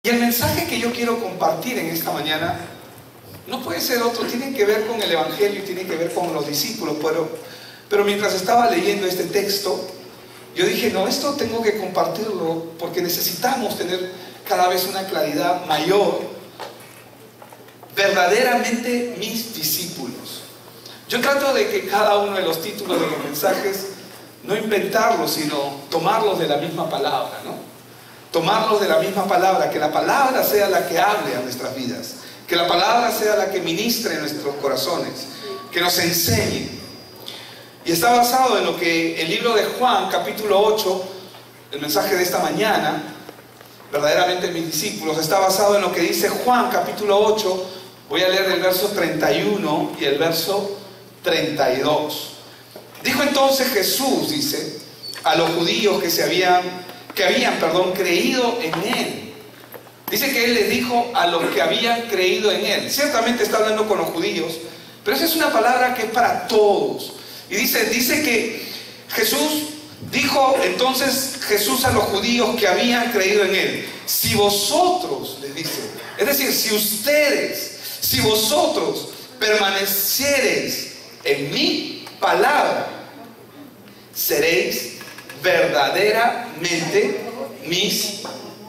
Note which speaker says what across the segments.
Speaker 1: Y el mensaje que yo quiero compartir en esta mañana no puede ser otro, tiene que ver con el Evangelio y tiene que ver con los discípulos, pero mientras estaba leyendo este texto, yo dije, no, esto tengo que compartirlo porque necesitamos tener cada vez una claridad mayor. Verdaderamente mis discípulos. Yo trato de que cada uno de los títulos de los mensajes no inventarlos, sino tomarlos de la misma palabra, ¿no? Tomarlos de la misma palabra, que la palabra sea la que hable a nuestras vidas, que la palabra sea la que ministre en nuestros corazones, que nos enseñe. Y está basado en lo que el libro de Juan, capítulo 8, el mensaje de esta mañana, verdaderamente mis discípulos, está basado en lo que dice Juan, capítulo 8, voy a leer el verso 31 y el verso 32. Dijo entonces Jesús, dice, a los judíos que habían creído en Él. Dice que Él les dijo a los que habían creído en Él. Ciertamente está hablando con los judíos, pero esa es una palabra que es para todos. Y dice que Jesús dijo entonces Jesús a los judíos que habían creído en Él. Si vosotros, les dice, es decir, si vosotros permaneciereis en mi palabra, seréis verdaderamente mis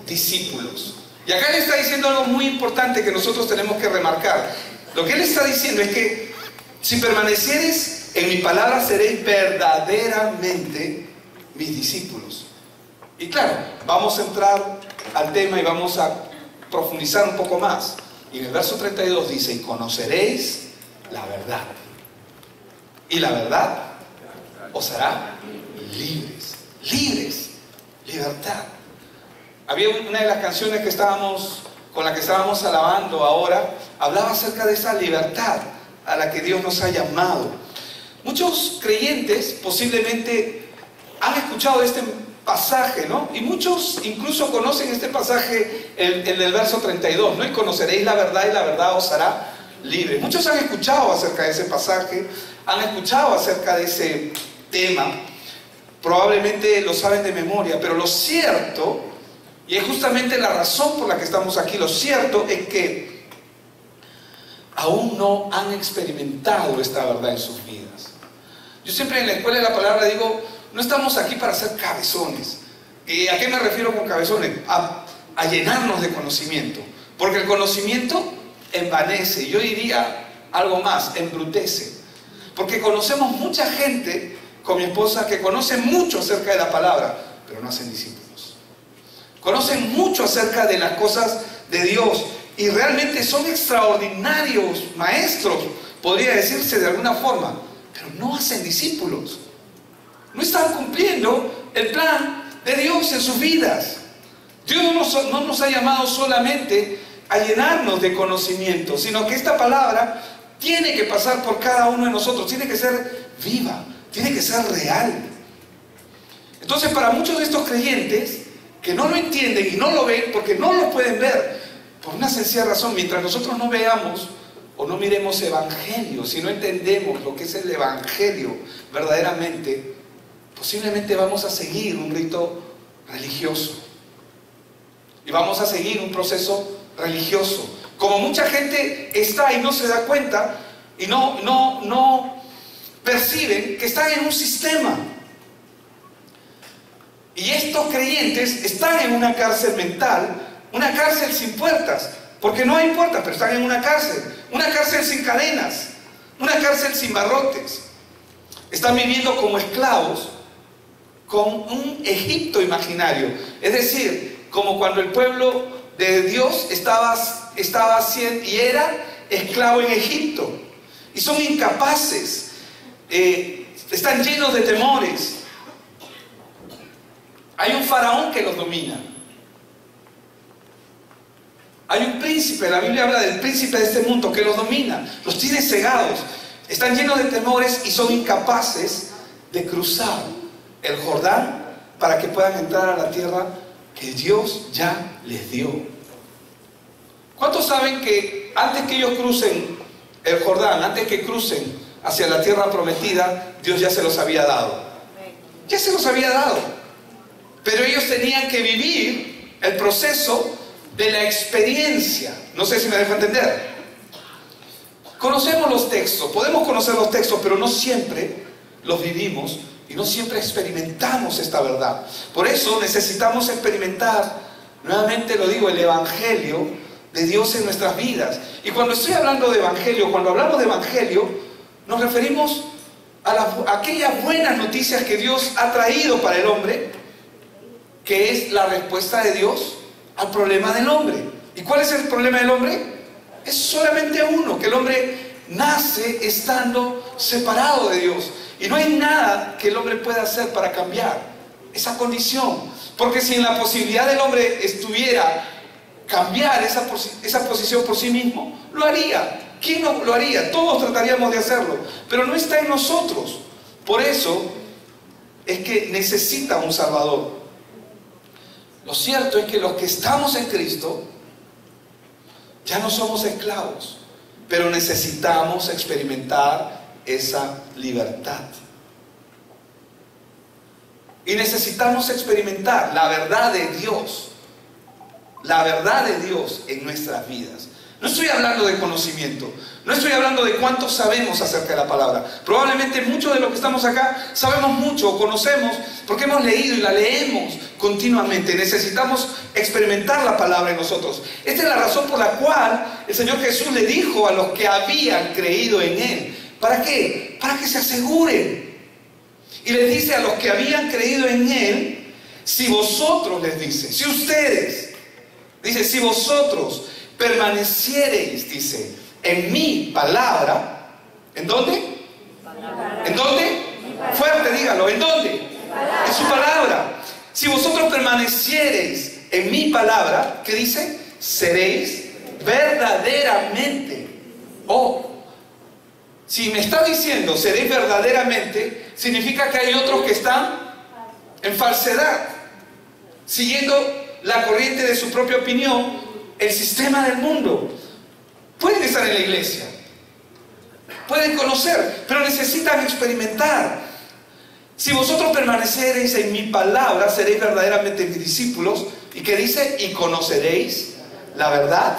Speaker 1: discípulos. Y acá le está diciendo algo muy importante que nosotros tenemos que remarcar. Lo que él está diciendo es que si permanecieres en mi palabra, seréis verdaderamente mis discípulos. Y claro, vamos a entrar al tema y vamos a profundizar un poco más. Y en el verso 32 dice, y conoceréis la verdad, y la verdad os hará libres. Libertad. Había una de las canciones con la que estábamos alabando ahora, hablaba acerca de esa libertad a la que Dios nos ha llamado. Muchos creyentes posiblemente han escuchado este pasaje, ¿no? Y muchos incluso conocen este pasaje, el del verso 32, ¿no? Y conoceréis la verdad y la verdad os hará libres. Muchos han escuchado acerca de ese pasaje, han escuchado acerca de ese tema, probablemente lo saben de memoria, pero lo cierto, y es justamente la razón por la que estamos aquí, lo cierto es que aún no han experimentado esta verdad en sus vidas. Yo siempre en la escuela de la palabra digo, no estamos aquí para ser cabezones. ¿Y a qué me refiero con cabezones? A llenarnos de conocimiento, porque el conocimiento envanece, yo diría algo más, embrutece, porque conocemos mucha gente con mi esposa que conoce mucho acerca de la palabra, pero no hacen discípulos. Conocen mucho acerca de las cosas de Dios y realmente son extraordinarios maestros, podría decirse de alguna forma, pero no hacen discípulos. No están cumpliendo el plan de Dios en sus vidas. Dios no nos ha llamado solamente a llenarnos de conocimiento, sino que esta palabra tiene que pasar por cada uno de nosotros, tiene que ser viva, tiene que ser real. Entonces, para muchos de estos creyentes que no lo entienden y no lo ven, porque no lo pueden ver, por una sencilla razón, mientras nosotros no veamos o no miremos evangelio, si no entendemos lo que es el evangelio verdaderamente, posiblemente vamos a seguir un rito religioso y vamos a seguir un proceso religioso. Como mucha gente está y no se da cuenta y no perciben que están en un sistema. Y estos creyentes están en una cárcel mental, una cárcel sin puertas, porque no hay puertas, pero están en una cárcel sin cadenas, una cárcel sin barrotes. Están viviendo como esclavos con un Egipto imaginario, es decir, como cuando el pueblo de Dios estaba haciendo y era esclavo en Egipto, y son incapaces, están llenos de temores. Hay un faraón que los domina, hay un príncipe, la Biblia habla del príncipe de este mundo que los domina, los tiene cegados, están llenos de temores y son incapaces de cruzar el Jordán para que puedan entrar a la tierra que Dios ya les dio. ¿Cuántos saben que antes que ellos crucen el Jordán, antes que crucen hacia la tierra prometida, Dios ya se los había dado? Ya se los había dado. Pero ellos tenían que vivir el proceso de la experiencia. No sé si me dejo entender. Conocemos los textos, podemos conocer los textos, pero no siempre los vivimos y no siempre experimentamos esta verdad. Por eso necesitamos experimentar, nuevamente lo digo, el Evangelio de Dios en nuestras vidas. Y cuando estoy hablando de Evangelio, cuando hablamos de Evangelio, nos referimos a aquellas buenas noticias que Dios ha traído para el hombre, que es la respuesta de Dios al problema del hombre. ¿Y cuál es el problema del hombre? Es solamente uno, que el hombre nace estando separado de Dios. Y no hay nada que el hombre pueda hacer para cambiar esa condición. Porque si en la posibilidad del hombre estuviera cambiar esa posición por sí mismo, lo haría. ¿Quién no lo haría? Todos trataríamos de hacerlo. Pero no está en nosotros. Por eso es que necesita un Salvador. Lo cierto es que los que estamos en Cristo ya no somos esclavos, pero necesitamos experimentar esa libertad. Y necesitamos experimentar la verdad de Dios, la verdad de Dios en nuestras vidas. No estoy hablando de conocimiento, no estoy hablando de cuánto sabemos acerca de la palabra. Probablemente muchos de los que estamos acá sabemos mucho o conocemos porque hemos leído y la leemos continuamente. Necesitamos experimentar la palabra en nosotros. Esta es la razón por la cual el Señor Jesús le dijo a los que habían creído en Él. ¿Para qué? Para que se aseguren. Y les dice a los que habían creído en Él, si vosotros, les dice, si ustedes, dice, si vosotros permaneciereis, dice, en mi palabra, ¿en dónde? ¿En dónde? Fuerte, dígalo, ¿en dónde? En su palabra. Si vosotros permaneciereis en mi palabra, ¿qué dice? Seréis verdaderamente. Si me está diciendo seréis verdaderamente, significa que hay otros que están en falsedad, siguiendo la corriente de su propia opinión, el sistema del mundo. Pueden estar en la iglesia, pueden conocer, pero necesitan experimentar. Si vosotros permaneceréis en mi palabra, seréis verdaderamente mis discípulos. ¿Y qué dice? Y conoceréis la verdad,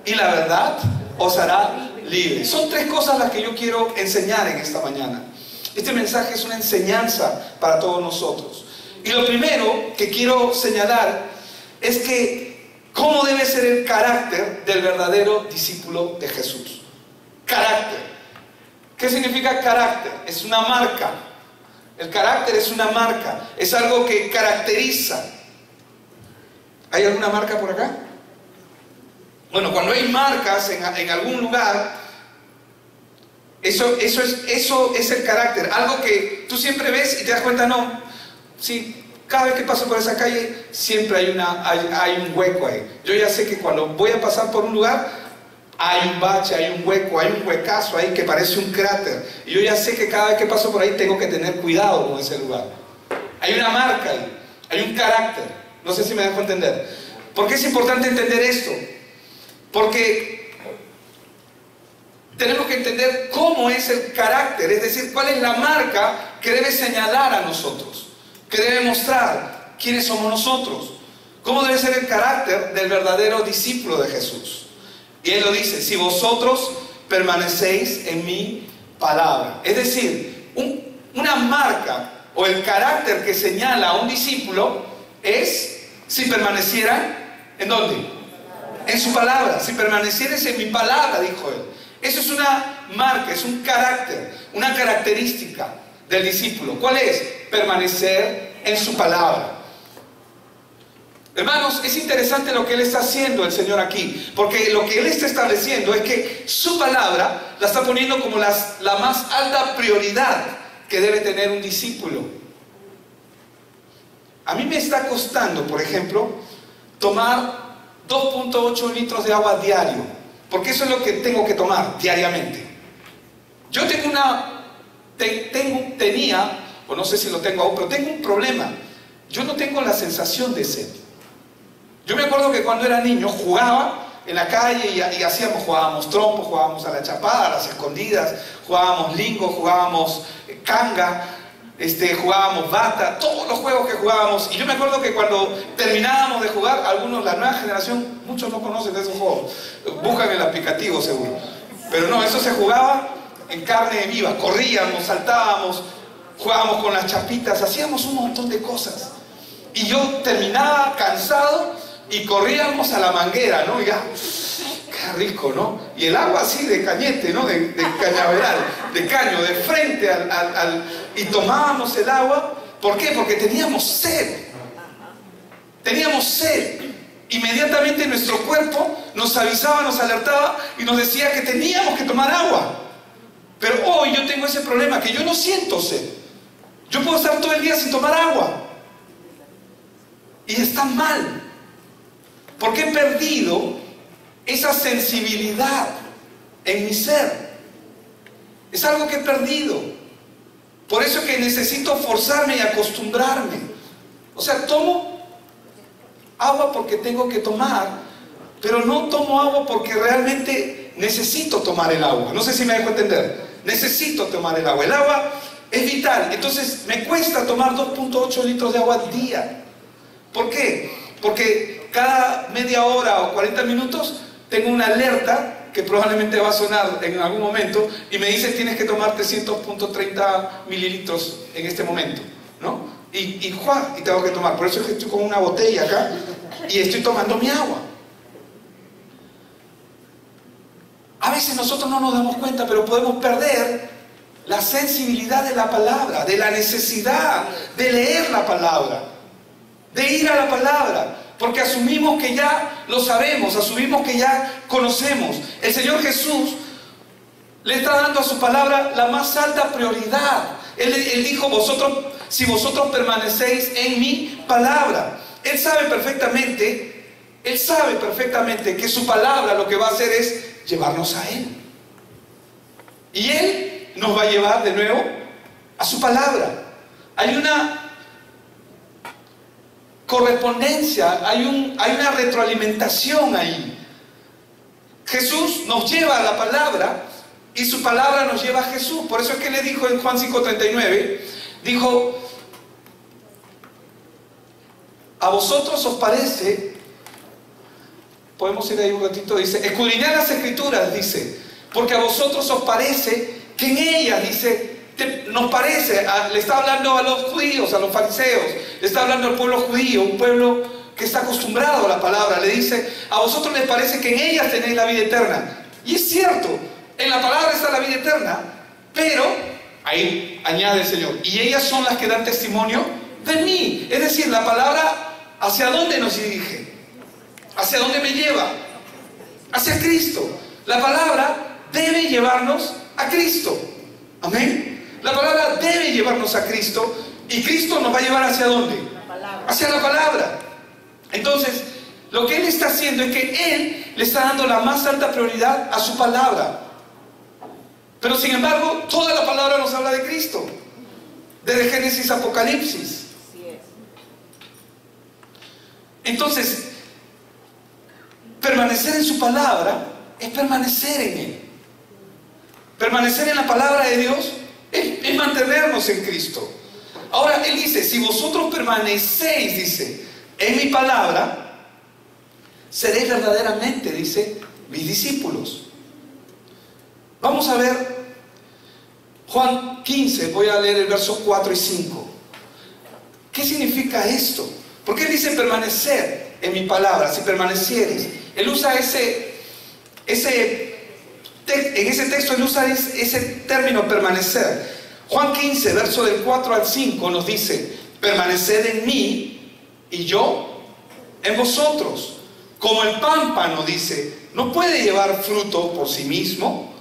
Speaker 1: y la verdad os hará libres. Son tres cosas las que yo quiero enseñar en esta mañana. Este mensaje es una enseñanza para todos nosotros. Y lo primero que quiero señalar es que ¿cómo debe ser el carácter del verdadero discípulo de Jesús? Carácter. ¿Qué significa carácter? Es una marca. El carácter es una marca. Es algo que caracteriza. ¿Hay alguna marca por acá? Bueno, cuando hay marcas en algún lugar, eso es el carácter. Algo que tú siempre ves y te das cuenta, no. Sí, cada vez que paso por esa calle, siempre hay un hueco ahí. Yo ya sé que cuando voy a pasar por un lugar, hay un bache, hay un hueco, hay un huecazo ahí que parece un cráter. Y yo ya sé que cada vez que paso por ahí tengo que tener cuidado con ese lugar. Hay una marca ahí, hay un carácter. No sé si me dejo entender. ¿Por qué es importante entender esto? Porque tenemos que entender cómo es el carácter, es decir, cuál es la marca que debe señalar a nosotros, que debe mostrar quiénes somos nosotros, cómo debe ser el carácter del verdadero discípulo de Jesús. Y Él lo dice, si vosotros permanecéis en mi palabra. Es decir, una marca o el carácter que señala a un discípulo es si permaneciera, ¿en dónde? En su palabra. Si permanecieres en mi palabra, dijo Él. Eso es una marca, es un carácter, una característica del discípulo. ¿Cuál es? Permanecer en su palabra. Hermanos, es interesante lo que Él está haciendo, el Señor, aquí, porque lo que Él está estableciendo es que su palabra la está poniendo como la más alta prioridad que debe tener un discípulo. A mí me está costando, por ejemplo, tomar 2.8 litros de agua diario, porque eso es lo que tengo que tomar diariamente. Yo tenía, o no sé si lo tengo aún, pero tengo un problema. Yo no tengo la sensación de sed. Yo me acuerdo que cuando era niño jugaba en la calle y jugábamos trompo, jugábamos a la chapada, a las escondidas, jugábamos lingo, jugábamos canga. jugábamos bata, todos los juegos que jugábamos. Y yo me acuerdo que cuando terminábamos de jugar, algunos, la nueva generación, muchos no conocen de esos juegos, buscan el aplicativo seguro, pero no, eso se jugaba en carne viva, corríamos, saltábamos, jugábamos con las chapitas, hacíamos un montón de cosas. Y yo terminaba cansado y corríamos a la manguera, ¿no? Y ya, qué rico, ¿no? Y el agua así de cañete, ¿no? De cañaveral, de caño, de frente y tomábamos el agua. ¿Por qué? Porque teníamos sed. Teníamos sed. Inmediatamente nuestro cuerpo nos avisaba, nos alertaba y nos decía que teníamos que tomar agua. Pero hoy yo tengo ese problema, que yo no siento sed. Yo puedo estar todo el día sin tomar agua. Y está mal. Porque he perdido esa sensibilidad en mi ser. Es algo que he perdido. Por eso es que necesito forzarme y acostumbrarme. O sea, tomo agua porque tengo que tomar, pero no tomo agua porque realmente necesito tomar el agua. No sé si me dejo entender. Necesito tomar el agua. El agua es vital. Entonces me cuesta tomar 2.8 litros de agua al día. ¿Por qué? Porque cada media hora o 40 minutos tengo una alerta que probablemente va a sonar en algún momento y me dice tienes que tomar 300.30 mililitros en este momento, ¿no? Y tengo que tomar. Por eso es que estoy con una botella acá y estoy tomando mi agua. A veces nosotros no nos damos cuenta, pero podemos perder la sensibilidad de la palabra, de la necesidad de leer la palabra, de ir a la palabra, porque asumimos que ya lo sabemos, asumimos que ya conocemos. El Señor Jesús le está dando a su palabra la más alta prioridad. Él dijo, si vosotros permanecéis en mi palabra. Él sabe perfectamente que su palabra lo que va a hacer es llevarnos a Él. Y Él nos va a llevar de nuevo a su palabra. Hay una correspondencia, hay una retroalimentación ahí. Jesús nos lleva a la palabra y su palabra nos lleva a Jesús. Por eso es que le dijo en Juan 5:39, dijo, a vosotros os parece, podemos ir ahí un ratito, dice, escudriñad las escrituras, dice, porque a vosotros os parece que en ellas, dice, nos parece, le está hablando a los judíos, a los fariseos, le está hablando al pueblo judío, un pueblo que está acostumbrado a la palabra, le dice, a vosotros les parece que en ellas tenéis la vida eterna. Y es cierto, en la palabra está la vida eterna, pero, ahí añade el Señor, y ellas son las que dan testimonio de mí. Es decir, la palabra, ¿hacia dónde nos dirige? ¿Hacia dónde me lleva? Hacia Cristo. La palabra debe llevarnos a Cristo. Amén. La palabra debe llevarnos a Cristo y Cristo nos va a llevar ¿hacia dónde? Hacia la palabra. Entonces, lo que Él está haciendo es que Él le está dando la más alta prioridad a su palabra. Pero sin embargo, toda la palabra nos habla de Cristo. Desde Génesis a Apocalipsis. Entonces, permanecer en su palabra es permanecer en Él. Permanecer en la palabra de Dios es mantenernos en Cristo. Ahora Él dice, si vosotros permanecéis, dice, en mi palabra, seréis verdaderamente, dice, mis discípulos. Vamos a ver Juan 15, voy a leer el verso 4 y 5. ¿Qué significa esto? Porque Él dice permanecer en mi palabra, si permanecieres. Él usa en ese texto Él usa ese término permanecer. Juan 15, verso del 4 al 5 nos dice, permaneced en mí y yo en vosotros. Como el pámpano, dice, no puede llevar fruto por sí mismo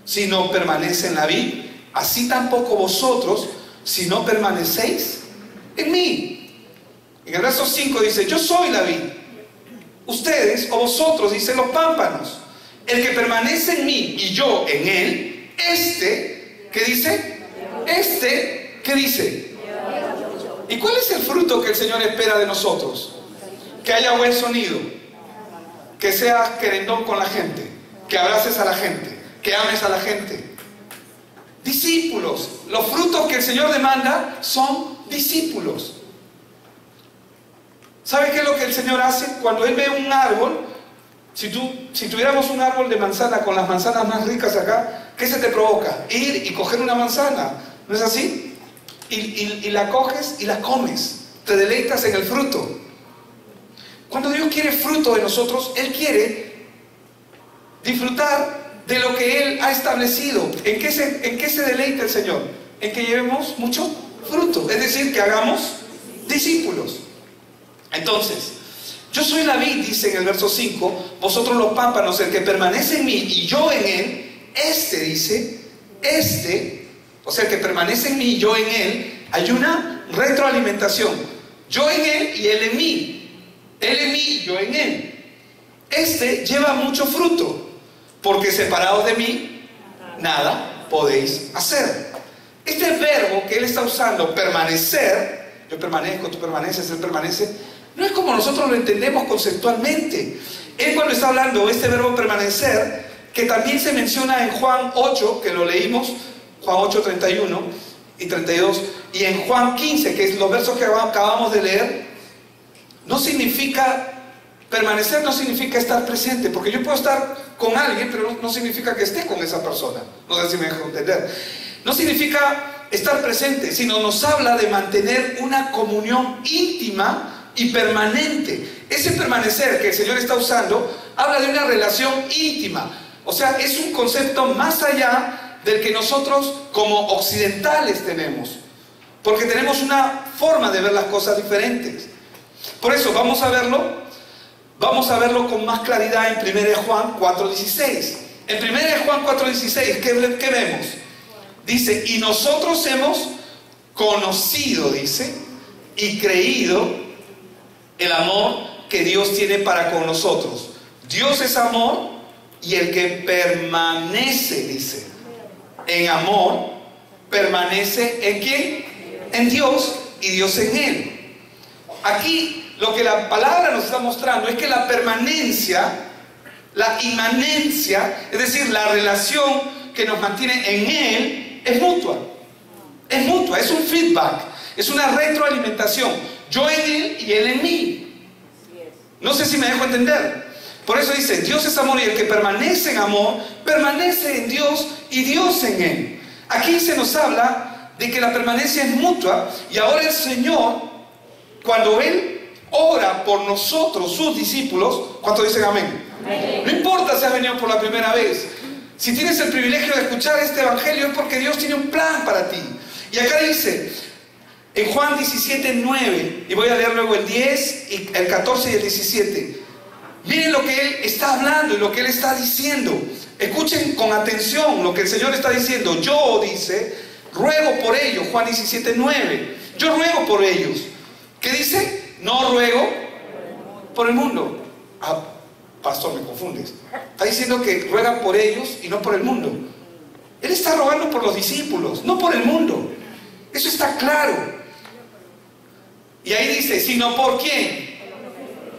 Speaker 1: si no permanece en la vid, así tampoco vosotros si no permanecéis en mí. En el verso 5 dice, yo soy la vid, ustedes o vosotros, dicen los pámpanos. El que permanece en mí y yo en él, ¿qué dice? ¿Qué dice? ¿Y cuál es el fruto que el Señor espera de nosotros? Que haya buen sonido, que seas querendón con la gente, que abraces a la gente, que ames a la gente. discípulos. Los frutos que el Señor demanda son discípulos. ¿Sabe qué es lo que el Señor hace? Cuando Él ve un árbol, si tuviéramos un árbol de manzana con las manzanas más ricas acá, ¿qué se te provoca? Ir y coger una manzana, ¿no es así? Y la coges y la comes, te deleitas en el fruto. Cuando Dios quiere fruto de nosotros, Él quiere disfrutar de lo que Él ha establecido. ¿En qué se deleita el Señor? En que llevemos mucho fruto, es decir, que hagamos discípulos. Entonces, yo soy la vid, dice en el verso 5, vosotros los pámpanos, el que permanece en mí y yo en él, o sea, el que permanece en mí y yo en él, hay una retroalimentación. Yo en él y él en mí. Él en mí y yo en él. Lleva mucho fruto, porque separados de mí, nada podéis hacer. Este verbo que él está usando, permanecer, yo permanezco, tú permaneces, él permanece, no es como nosotros lo entendemos conceptualmente. Él cuando está hablando este verbo permanecer, que también se menciona en Juan 8, que lo leímos, Juan 8, 31 y 32, y en Juan 15, que es los versos que acabamos de leer, no significa, permanecer no significa estar presente, porque yo puedo estar con alguien, pero no significa que esté con esa persona. No sé si me dejo entender. No significa estar presente, sino nos habla de mantener una comunión íntima y permanente. Ese permanecer que el Señor está usando habla de una relación íntima. O sea, es un concepto más allá del que nosotros como occidentales tenemos, porque tenemos una forma de ver las cosas diferentes. Por eso vamos a verlo con más claridad en 1 Juan 4:16. En 1 Juan 4:16, ¿qué vemos? Dice, y nosotros hemos conocido, dice, y creído el amor que Dios tiene para con nosotros. Dios es amor, y el que permanece, dice, en amor, permanece ¿en quién? En Dios, y Dios en él. Aquí lo que la palabra nos está mostrando es que la permanencia, la inmanencia, es decir, la relación que nos mantiene en él, es mutua. Es mutua, es un feedback, es una retroalimentación. Yo en él y él en mí. No sé si me dejo entender. Por eso dice, Dios es amor, y el que permanece en amor, permanece en Dios y Dios en él. Aquí se nos habla de que la permanencia es mutua, y ahora el Señor, cuando Él ora por nosotros, sus discípulos, ¿cuántos dicen amén? Amén. No importa si has venido por la primera vez. Si tienes el privilegio de escuchar este evangelio, es porque Dios tiene un plan para ti. Y acá dice, en Juan 17:9, y voy a leer luego el 10, y el 14 y el 17. Miren lo que Él está hablando y lo que Él está diciendo. Escuchen con atención lo que el Señor está diciendo. Yo, dice, ruego por ellos. Juan 17:9. Yo ruego por ellos. ¿Qué dice? No ruego por el mundo. Ah, pastor, me confundes. Está diciendo que ruega por ellos y no por el mundo. Él está rogando por los discípulos, no por el mundo. Eso está claro. Y ahí dice, sino por quién.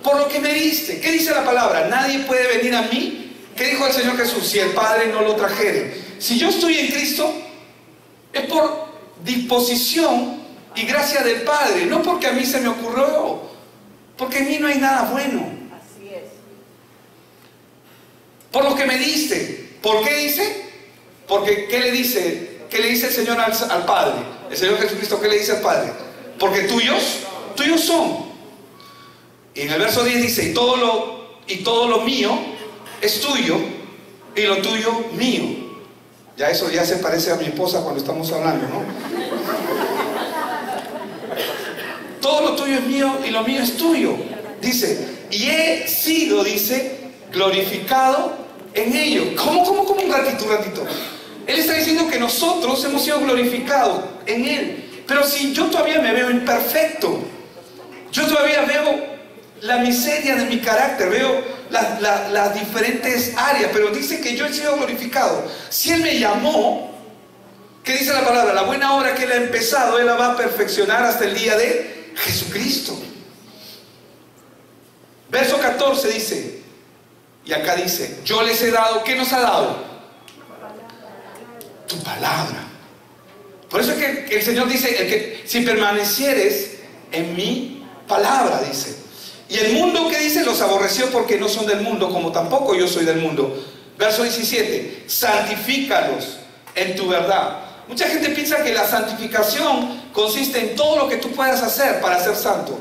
Speaker 1: Por lo que me diste. ¿Qué dice la palabra? Nadie puede venir a mí. ¿Qué dijo el Señor Jesús? Si el Padre no lo trajere. Si yo estoy en Cristo, es por disposición y gracia del Padre, no porque a mí se me ocurrió, porque en mí no hay nada bueno.
Speaker 2: Así es.
Speaker 1: Por lo que me diste. ¿Por qué dice? Porque ¿qué le dice? ¿Qué le dice el Señor al Padre? El Señor Jesucristo, ¿qué le dice al Padre? Porque tuyos son. Y en el verso 10 dice, y todo lo mío es tuyo, y lo tuyo mío. Ya eso ya se parece a mi esposa cuando estamos hablando, ¿no? Todo lo tuyo es mío y lo mío es tuyo. Dice, y he sido, dice, glorificado en ello. ¿Cómo? Un ratito. Él está diciendo que nosotros hemos sido glorificados en Él. Pero si yo todavía me veo imperfecto, yo todavía veo la miseria de mi carácter, veo las diferentes áreas, pero dice que yo he sido glorificado. Si Él me llamó, ¿qué dice la palabra? La buena obra que Él ha empezado, Él la va a perfeccionar hasta el día de Jesucristo. Verso 14 dice, y acá dice, yo les he dado, ¿qué nos ha dado? Tu palabra. Por eso es que el Señor dice, si permanecieres en mi palabra, dice. Y el mundo, ¿qué dice? Los aborreció porque no son del mundo, como tampoco yo soy del mundo. Verso 17, santifícalos en tu verdad. Mucha gente piensa que la santificación consiste en todo lo que tú puedas hacer para ser santo.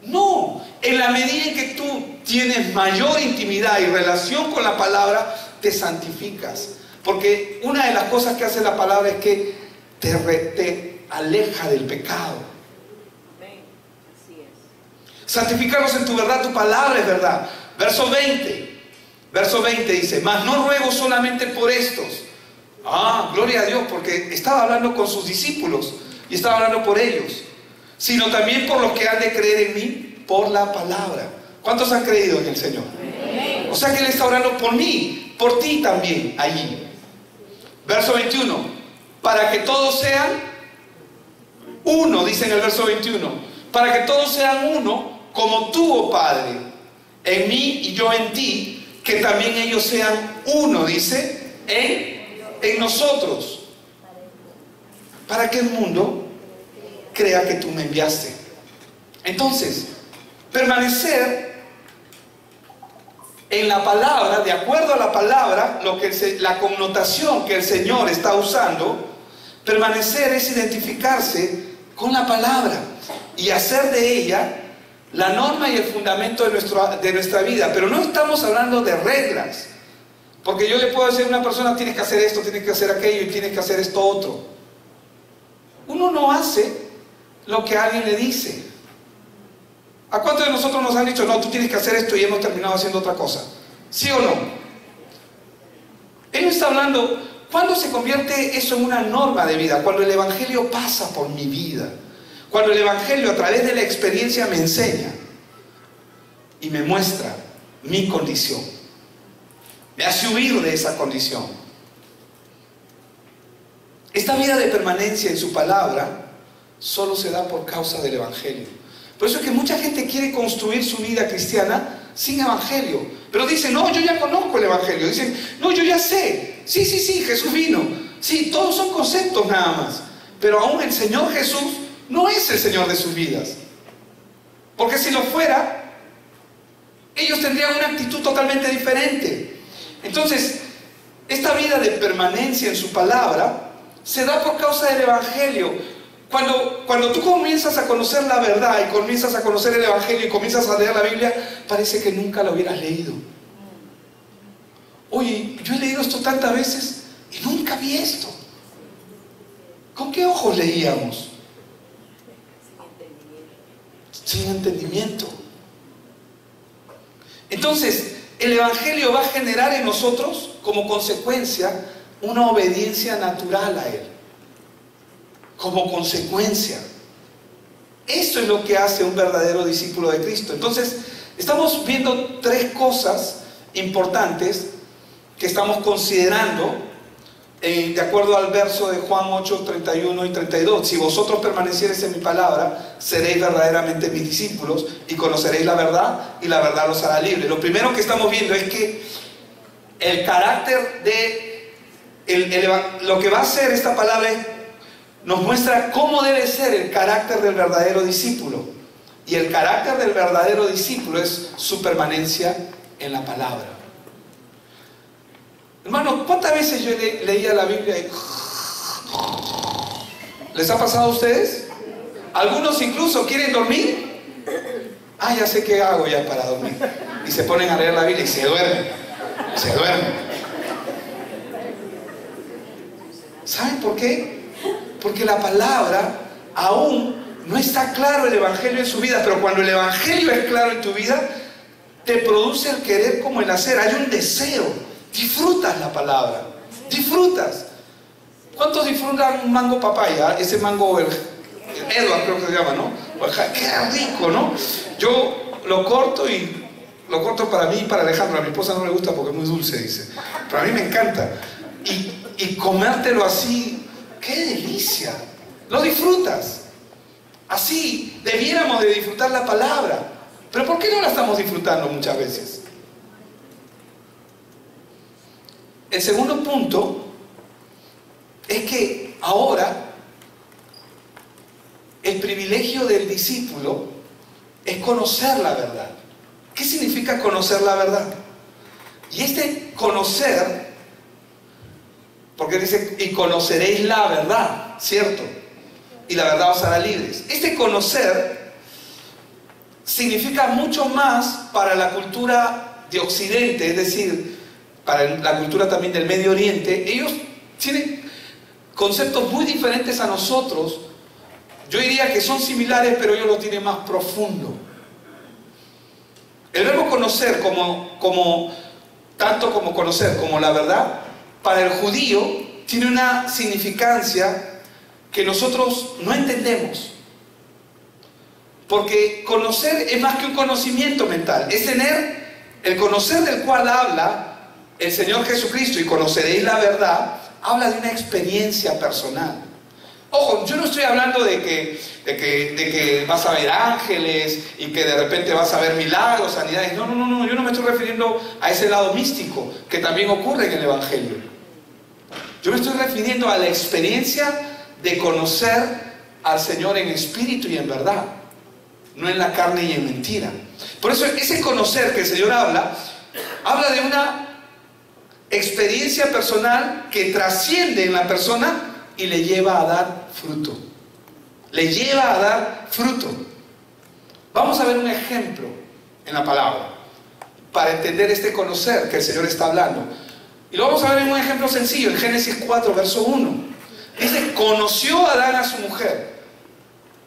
Speaker 1: No, en la medida en que tú tienes mayor intimidad y relación con la palabra, te santificas. Porque una de las cosas que hace la palabra es que te aleja del pecado.
Speaker 2: Así es.
Speaker 1: Santificarlos en tu verdad, tu palabra es verdad. Verso 20 dice, mas no ruego solamente por estos. Gloria a Dios, porque estaba hablando con sus discípulos y estaba hablando por ellos, sino también por los que han de creer en mí por la palabra. ¿Cuántos han creído en el Señor? O sea que Él está orando por mí, por ti también allí. Verso 21, para que todos sean uno, dice en el verso 21, para que todos sean uno, como tú, oh Padre, en mí y yo en ti, que también ellos sean uno, dice, en nosotros, para que el mundo crea que tú me enviaste. Entonces, permanecer en la palabra, de acuerdo a la palabra, la connotación que el Señor está usando, permanecer es identificarse con la palabra y hacer de ella la norma y el fundamento de nuestra vida. Pero no estamos hablando de reglas, porque yo le puedo decir a una persona, tienes que hacer esto, tienes que hacer aquello y tienes que hacer esto otro. Uno no hace lo que alguien le dice. ¿A cuántos de nosotros nos han dicho, no, tú tienes que hacer esto, y hemos terminado haciendo otra cosa? ¿Sí o no? Él está hablando, ¿cuándo se convierte eso en una norma de vida? Cuando el Evangelio pasa por mi vida. Cuando el Evangelio a través de la experiencia me enseña y me muestra mi condición. Me hace huir de esa condición. Esta vida de permanencia en su palabra solo se da por causa del Evangelio. Por eso es que mucha gente quiere construir su vida cristiana sin Evangelio. Pero dicen, no, yo ya conozco el Evangelio. Dicen, no, yo ya sé. Sí, Jesús vino. Sí, todos son conceptos nada más. Pero aún el Señor Jesús no es el Señor de sus vidas. Porque si lo fuera, ellos tendrían una actitud totalmente diferente. Entonces, esta vida de permanencia en su palabra se da por causa del Evangelio. Cuando tú comienzas a conocer la verdad y comienzas a conocer el Evangelio y comienzas a leer la Biblia, parece que nunca lo hubieras leído. Oye, yo he leído esto tantas veces y nunca vi esto. ¿Con qué ojos leíamos? Sin entendimiento. Entonces, el Evangelio va a generar en nosotros, como consecuencia, una obediencia natural a Él. Como consecuencia. Esto es lo que hace un verdadero discípulo de Cristo. Entonces, estamos viendo tres cosas importantes que estamos considerando de acuerdo al verso de Juan 8, 31 y 32. Si vosotros permaneciereis en mi palabra, seréis verdaderamente mis discípulos y conoceréis la verdad, y la verdad los hará libres. Lo primero que estamos viendo es que el carácter lo que va a hacer esta palabra nos muestra cómo debe ser el carácter del verdadero discípulo. Y el carácter del verdadero discípulo es su permanencia en la palabra. Hermano, ¿cuántas veces yo leía la Biblia y... ¿Les ha pasado a ustedes? Algunos incluso quieren dormir. Ya sé qué hago ya para dormir. Y se ponen a leer la Biblia y se duermen. Se duermen. ¿Saben por qué? Porque la palabra aún no está claro el Evangelio en su vida, pero cuando el Evangelio es claro en tu vida, te produce el querer como el hacer. Hay un deseo. Disfrutas la palabra. Disfrutas. ¿Cuántos disfrutan un mango papaya? Ese mango, el Edward creo que se llama, ¿no? Qué rico, ¿no? Yo lo corto para mí y para Alejandra. A mi esposa no le gusta porque es muy dulce, dice. Pero a mí me encanta. Y comértelo así, ¡qué delicia! Lo disfrutas. Así debiéramos de disfrutar la palabra. Pero ¿por qué no la estamos disfrutando muchas veces? El segundo punto es que ahora discípulo es conocer la verdad. ¿Qué significa conocer la verdad? Y este conocer, porque dice, y conoceréis la verdad, ¿cierto? Y la verdad os hará libres. Este conocer significa mucho más para la cultura de Occidente, es decir, para la cultura también del Medio Oriente. Ellos tienen conceptos muy diferentes a nosotros. Yo diría que son similares, pero ellos lo tienen más profundo. El verbo conocer, tanto como conocer como la verdad, para el judío tiene una significancia que nosotros no entendemos. Porque conocer es más que un conocimiento mental, es tener el conocer del cual habla el Señor Jesucristo, y conoceréis la verdad, habla de una experiencia personal. Ojo, yo no estoy hablando de que vas a ver ángeles y que de repente vas a ver milagros, sanidades. No, yo no me estoy refiriendo a ese lado místico que también ocurre en el Evangelio. Yo me estoy refiriendo a la experiencia de conocer al Señor en espíritu y en verdad, no en la carne y en mentira. Por eso ese conocer que el Señor habla de una experiencia personal que trasciende en la persona y le lleva a dar fruto. Le lleva a dar fruto. Vamos a ver un ejemplo en la palabra para entender este conocer que el Señor está hablando. Y lo vamos a ver en un ejemplo sencillo, en Génesis 4, verso 1. Dice, conoció Adán a su mujer.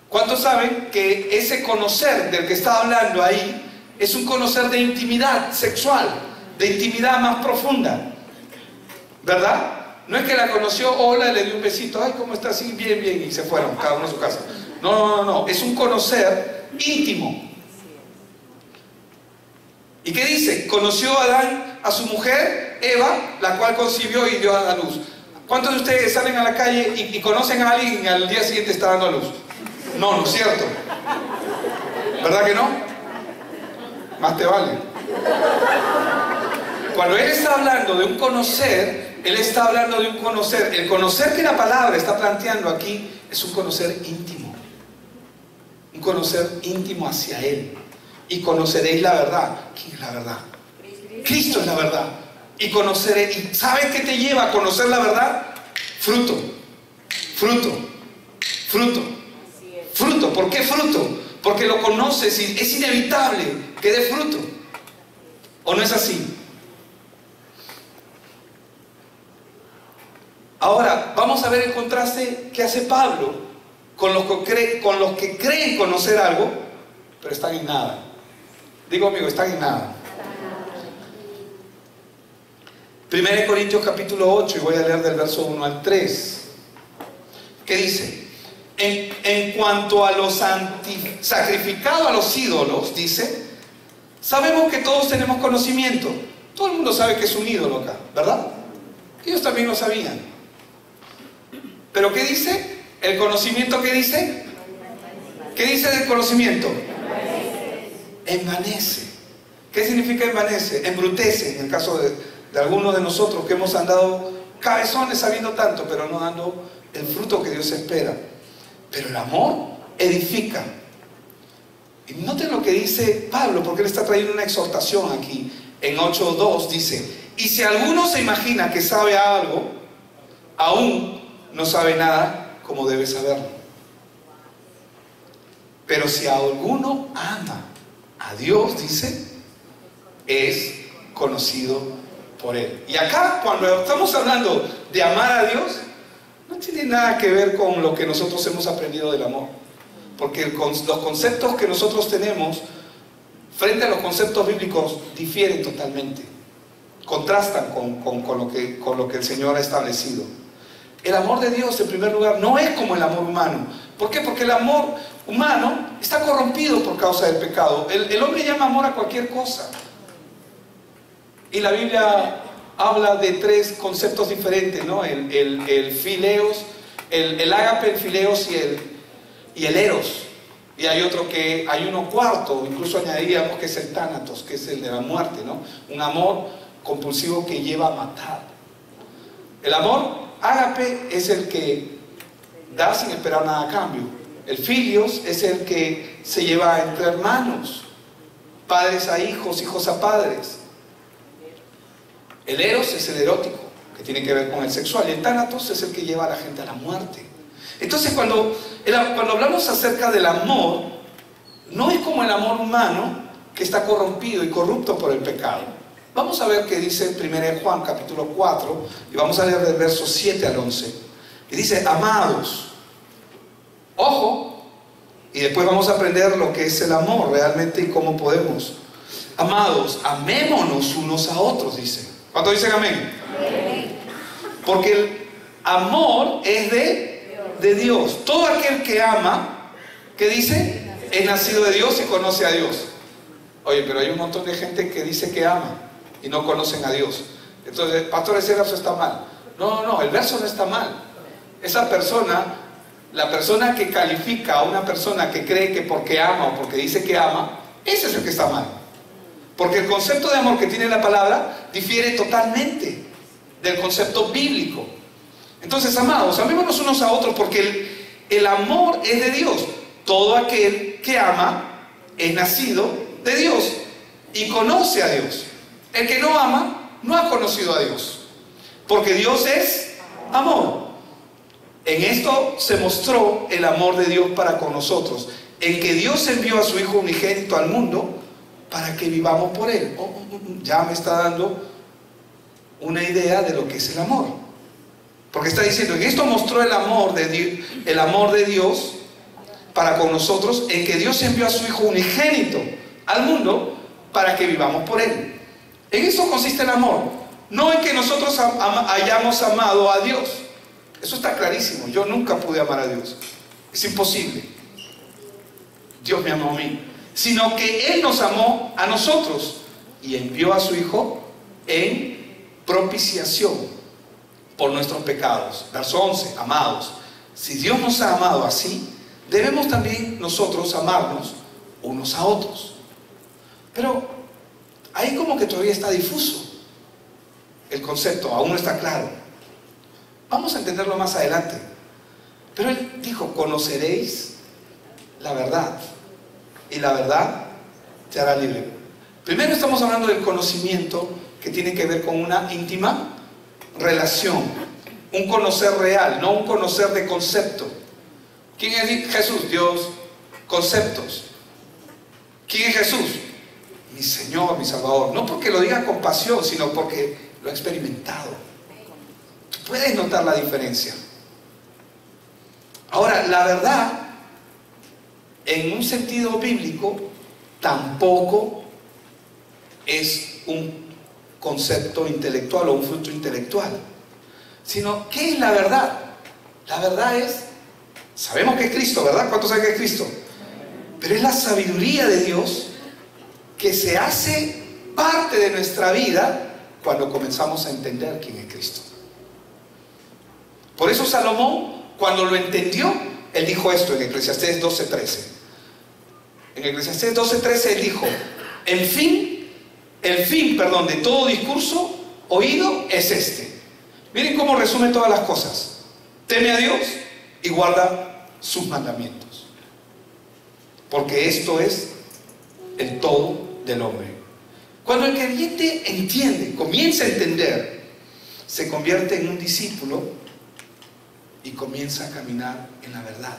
Speaker 1: ¿Cuántos saben que ese conocer del que está hablando ahí es un conocer de intimidad sexual, de intimidad más profunda? ¿Verdad? No es que la conoció, hola, le dio un besito, ay, ¿cómo está? Sí, bien, bien, y se fueron, cada uno a su casa. No, es un conocer íntimo. ¿Y qué dice? Conoció Adán a su mujer, Eva, la cual concibió y dio a la luz. ¿Cuántos de ustedes salen a la calle y conocen a alguien y al día siguiente está dando a luz? No es cierto. ¿Verdad que no? Más te vale. Cuando él está hablando de un conocer, él está hablando de un conocer. El conocer que la palabra está planteando aquí es un conocer íntimo. Un conocer íntimo hacia él. Y conoceréis la verdad. ¿Quién es la verdad? Cristo es la verdad. Y conoceré. ¿Y sabes qué te lleva a conocer la verdad? Fruto. ¿Por qué fruto? Porque lo conoces y es inevitable que dé fruto. ¿O no es así? Ahora, vamos a ver el contraste que hace Pablo con los que creen conocer algo, pero están en nada. Digo, amigo, están en nada. 1 Corintios capítulo 8, y voy a leer del verso 1 al 3. ¿Qué dice? En cuanto a los sacrificados a los ídolos, dice, sabemos que todos tenemos conocimiento. Todo el mundo sabe que es un ídolo acá, ¿verdad? Ellos también lo sabían. ¿Pero qué dice? ¿El conocimiento qué dice? ¿Qué dice del conocimiento? Envanece. ¿Qué significa envanece? Embrutece, en el caso de algunos de nosotros que hemos andado cabezones sabiendo tanto, pero no dando el fruto que Dios espera. Pero el amor edifica. Y noten lo que dice Pablo, porque él está trayendo una exhortación aquí. En 8:2 dice, y si alguno se imagina que sabe algo, aún no sabe nada como debe saberlo. Pero si alguno ama a Dios, dice, es conocido por él. Y acá, cuando estamos hablando de amar a Dios, no tiene nada que ver con lo que nosotros hemos aprendido del amor. Porque los conceptos que nosotros tenemos frente a los conceptos bíblicos difieren totalmente. Contrastan con lo que el Señor ha establecido. El amor de Dios, en primer lugar, no es como el amor humano. ¿Por qué? Porque el amor humano está corrompido por causa del pecado. El hombre llama amor a cualquier cosa. Y la Biblia habla de tres conceptos diferentes, ¿no? El fileos, el ágape, el fileos y el eros. Y hay uno cuarto, incluso añadiríamos que es el tánatos, que es el de la muerte, ¿no? Un amor compulsivo que lleva a matar. El amor ágape es el que da sin esperar nada a cambio. El filios es el que se lleva entre hermanos, padres a hijos, hijos a padres. El eros es el erótico, que tiene que ver con el sexual, y el tánatos es el que lleva a la gente a la muerte. Entonces cuando hablamos acerca del amor, no es como el amor humano que está corrompido y corrupto por el pecado. Vamos a ver qué dice 1 Juan capítulo 4, y vamos a leer del verso 7 al 11. Y dice: amados, ojo, y después vamos a aprender lo que es el amor realmente y cómo podemos. Amados, amémonos unos a otros, dice. ¿Cuántos dicen amén? Amén. Porque el amor es de Dios. Todo aquel que ama, ¿qué dice? Es nacido de Dios y conoce a Dios. Oye, pero hay un montón de gente que dice que ama y no conocen a Dios. Entonces, pastor, ese verso está mal. No, el verso no está mal. Esa persona, la persona que califica a una persona que cree que porque ama o porque dice que ama, ese es el que está mal. Porque el concepto de amor que tiene la palabra difiere totalmente del concepto bíblico. Entonces, amados, amémonos unos a otros, porque el amor es de Dios. Todo aquel que ama es nacido de Dios y conoce a Dios. El que no ama no ha conocido a Dios, porque Dios es amor. En esto se mostró el amor de Dios para con nosotros, en que Dios envió a su Hijo unigénito al mundo para que vivamos por Él. Ya me está dando una idea de lo que es el amor, porque está diciendo: en esto mostró el amor de Dios para con nosotros, en que Dios envió a su Hijo unigénito al mundo para que vivamos por Él. En eso consiste el amor, no en que nosotros hayamos amado a Dios. Eso está clarísimo. Yo nunca pude amar a Dios, es imposible. Dios me amó a mí, sino que Él nos amó a nosotros y envió a su Hijo en propiciación por nuestros pecados. Verso 11: amados, si Dios nos ha amado así, debemos también nosotros amarnos unos a otros. Pero ahí como que todavía está difuso el concepto, aún no está claro. Vamos a entenderlo más adelante. Pero Él dijo: conoceréis la verdad, y la verdad te hará libre. Primero estamos hablando del conocimiento, que tiene que ver con una íntima relación, un conocer real, no un conocer de concepto. ¿Quién es Jesús? Dios. Conceptos. ¿Quién es Jesús? Mi Señor, mi Salvador. No porque lo diga con pasión, sino porque lo he experimentado. Tú puedes notar la diferencia. Ahora, la verdad, en un sentido bíblico, tampoco es un concepto intelectual o un fruto intelectual, sino ¿qué es la verdad? La verdad es, sabemos que es Cristo, ¿verdad? ¿Cuántos saben que es Cristo? Pero es la sabiduría de Dios que se hace parte de nuestra vida cuando comenzamos a entender quién es Cristo. Por eso Salomón, cuando lo entendió, él dijo esto en Eclesiastés 12:13. En Eclesiastés 12:13 él dijo: el fin de todo discurso oído es este. Miren cómo resume todas las cosas: teme a Dios y guarda sus mandamientos, porque esto es el todo del hombre. Cuando el creyente entiende, comienza a entender, se convierte en un discípulo y comienza a caminar en la verdad.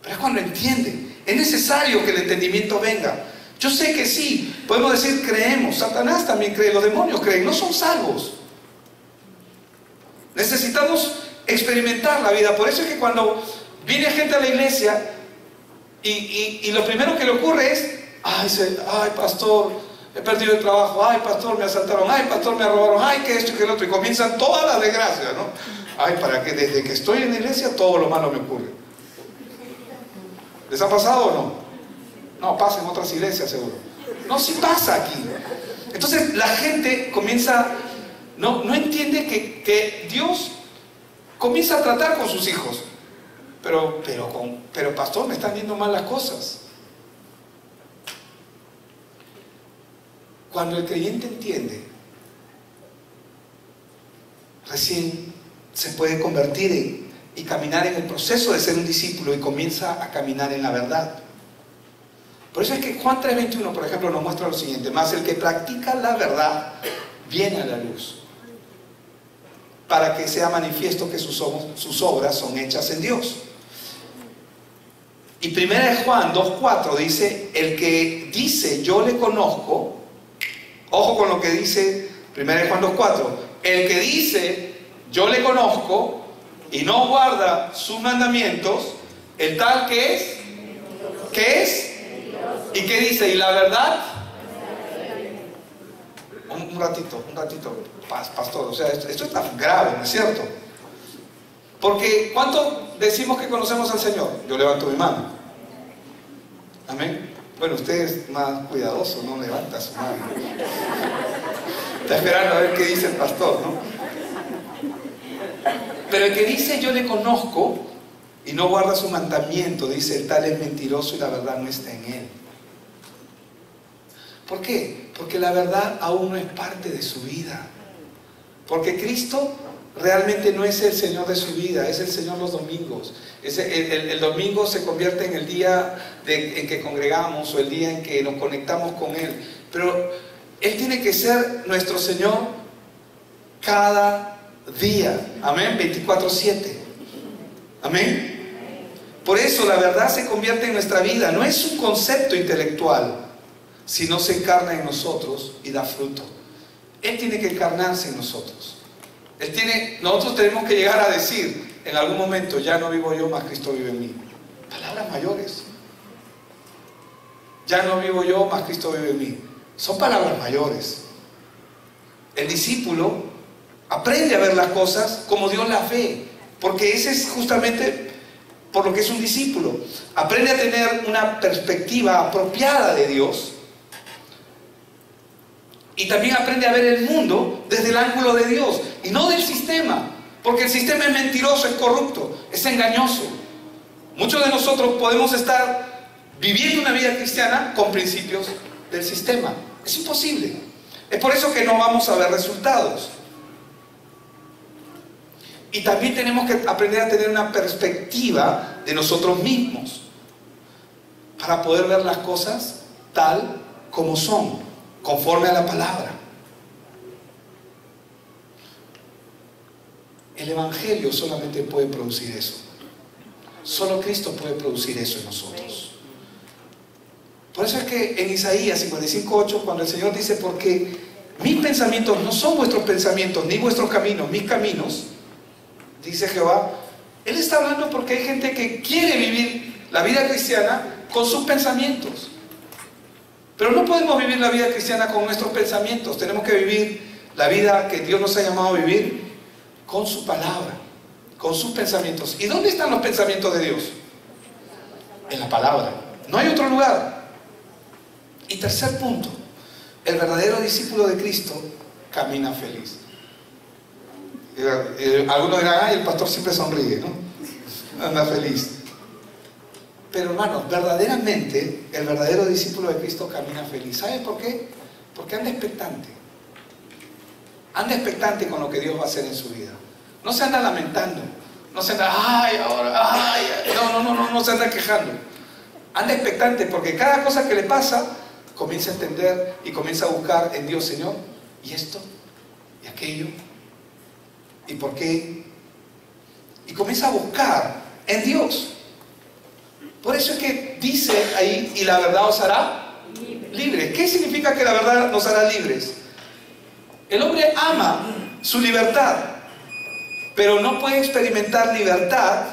Speaker 1: Pero es cuando entiende. Es necesario que el entendimiento venga. Yo sé que sí, podemos decir creemos. Satanás también cree, los demonios creen, no son salvos. Necesitamos experimentar la vida. Por eso es que cuando viene gente a la iglesia y lo primero que le ocurre es: ay pastor, he perdido el trabajo, ay pastor, me asaltaron, ay pastor, me robaron, ay que esto y que el otro, y comienzan todas las desgracias, ¿no? Ay, para que desde que estoy en la iglesia todo lo malo me ocurre. ¿Les ha pasado o no? No, pasa en otras iglesias seguro. No, sí pasa aquí. Entonces la gente comienza, no entiende que Dios comienza a tratar con sus hijos. Pero pastor, me están yendo mal las cosas. Cuando el creyente entiende, recién se puede convertir y caminar en el proceso de ser un discípulo y comienza a caminar en la verdad. Por eso es que Juan 3:21, por ejemplo, nos muestra lo siguiente: mas el que practica la verdad viene a la luz, para que sea manifiesto que sus obras son hechas en Dios. Y 1 Juan 2:4 dice: el que dice yo le conozco, ojo con lo que dice 1 Juan 2:4, el que dice yo le conozco y no guarda sus mandamientos, el tal que es, ¿qué es? ¿Y qué dice? ¿Y la verdad? Un ratito, pastor, o sea, esto es tan grave, ¿no es cierto? Porque ¿cuánto decimos que conocemos al Señor? Yo levanto mi mano. Amén. Bueno, usted es más cuidadoso, no levanta su mano. Está esperando a ver qué dice el pastor, ¿no? Pero el que dice yo le conozco y no guarda su mandamiento, dice el tal es mentiroso y la verdad no está en él. ¿Por qué? Porque la verdad aún no es parte de su vida. Porque Cristo realmente no es el Señor de su vida, es el Señor los domingos. El domingo se convierte en el día en que congregamos o el día en que nos conectamos con Él. Pero Él tiene que ser nuestro Señor cada día. Amén, 24/7. Amén. Por eso la verdad se convierte en nuestra vida. No es un concepto intelectual, sino se encarna en nosotros y da fruto. Él tiene que encarnarse en nosotros. Nosotros tenemos que llegar a decir en algún momento: ya no vivo yo, mas Cristo vive en mí. Palabras mayores. Ya no vivo yo, mas Cristo vive en mí. Son palabras mayores. El discípulo aprende a ver las cosas como Dios las ve, porque ese es justamente por lo que es un discípulo. Aprende a tener una perspectiva apropiada de Dios. Y también aprende a ver el mundo desde el ángulo de Dios y no del sistema, porque el sistema es mentiroso, es corrupto, es engañoso. Muchos de nosotros podemos estar viviendo una vida cristiana con principios del sistema. Es imposible. Es por eso que no vamos a ver resultados. Y también tenemos que aprender a tener una perspectiva de nosotros mismos para poder ver las cosas tal como son, conforme a la palabra. El Evangelio solamente puede producir eso. Solo Cristo puede producir eso en nosotros. Por eso es que en Isaías 55:8, cuando el Señor dice: porque mis pensamientos no son vuestros pensamientos, ni vuestros caminos, mis caminos, dice Jehová, Él está hablando porque hay gente que quiere vivir la vida cristiana con sus pensamientos. Pero no podemos vivir la vida cristiana con nuestros pensamientos. Tenemos que vivir la vida que Dios nos ha llamado a vivir con su palabra, con sus pensamientos. ¿Y dónde están los pensamientos de Dios? En la palabra. No hay otro lugar. Y tercer punto: el verdadero discípulo de Cristo camina feliz. Algunos dirán: ay, el pastor siempre sonríe, ¿no? Anda feliz. Pero hermanos, verdaderamente el verdadero discípulo de Cristo camina feliz. ¿Sabe por qué? Porque anda expectante. Anda expectante con lo que Dios va a hacer en su vida. No se anda lamentando. No se anda: ay, ahora, ay. No se anda quejando. Anda expectante porque cada cosa que le pasa comienza a entender y comienza a buscar en Dios: Señor, ¿y esto? ¿Y aquello? ¿Y por qué? Y comienza a buscar en Dios. Por eso es que dice ahí: y la verdad os hará libres. ¿Qué significa que la verdad nos hará libres? El hombre ama su libertad, pero no puede experimentar libertad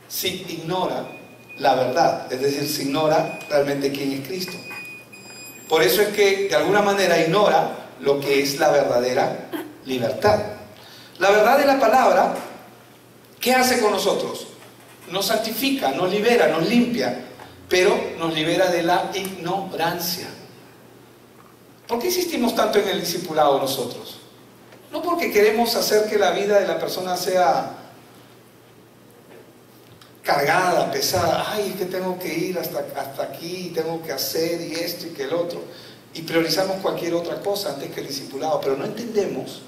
Speaker 1: si ignora la verdad, es decir, si ignora realmente quién es Cristo. Por eso es que de alguna manera ignora lo que es la verdadera libertad. La verdad de la palabra, ¿qué hace con nosotros? Nos santifica, nos libera, nos limpia, pero nos libera de la ignorancia. ¿Por qué insistimos tanto en el discipulado nosotros? No porque queremos hacer que la vida de la persona sea cargada, pesada. Ay, es que tengo que ir hasta aquí, tengo que hacer y esto y que el otro. Y priorizamos cualquier otra cosa antes que el discipulado. Pero no entendemos